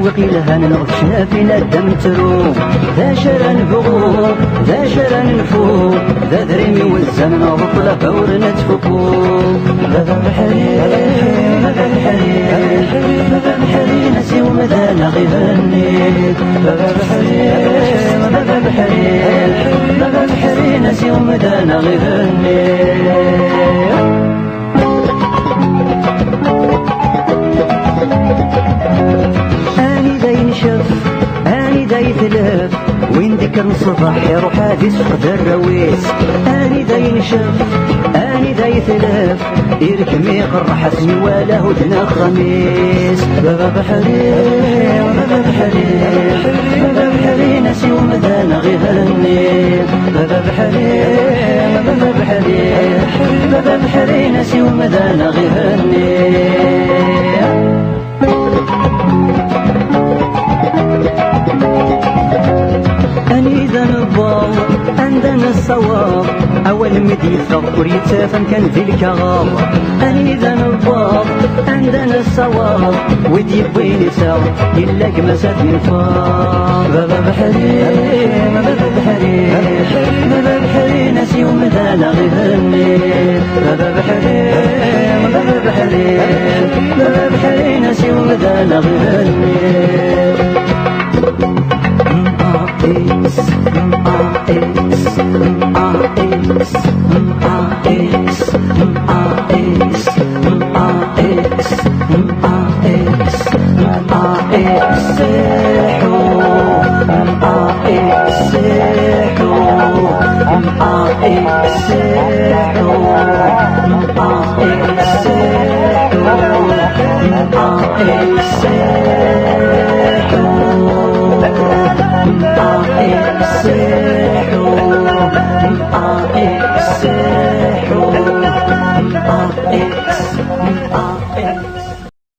وقيلها نغشنا فينا الدم تروم ذا شرا نبغو ذا شرا نفو ذا ذريمي والزمن وبطلة فورنا تفكو بابا الحرير بابا الحرير بابا الحرير نسي ومدانا غيرني بابا الحرير بابا الحرير بابا الحرير نسي ومدانا غيرني اني داي تلف وين ذكر الصباح يروح هادي سقد الرويس اني داي نشف اني داي تلف يركمي قرح اسمي ولا هدنا خميس بابا بحرير بابا بحرير بابا بحرير ناسي ومدانا غيرني بابا بحرير بابا بحرير بابا بحرير ناسي ومدانا غيرني أني ذا نبض عندنا الصواب أول مدي ثقر يتسافن كان ذي الكغاب أني ذا نبض عندنا الصواب ودي بوين يساوي إلا قمسات من فار بابا بحرير بابا بحرير بابا بحرير ناسي ومدانا غيرني بابا بحرير بابا بحرير بابا بحرير ناسي ومدانا غيرني السحر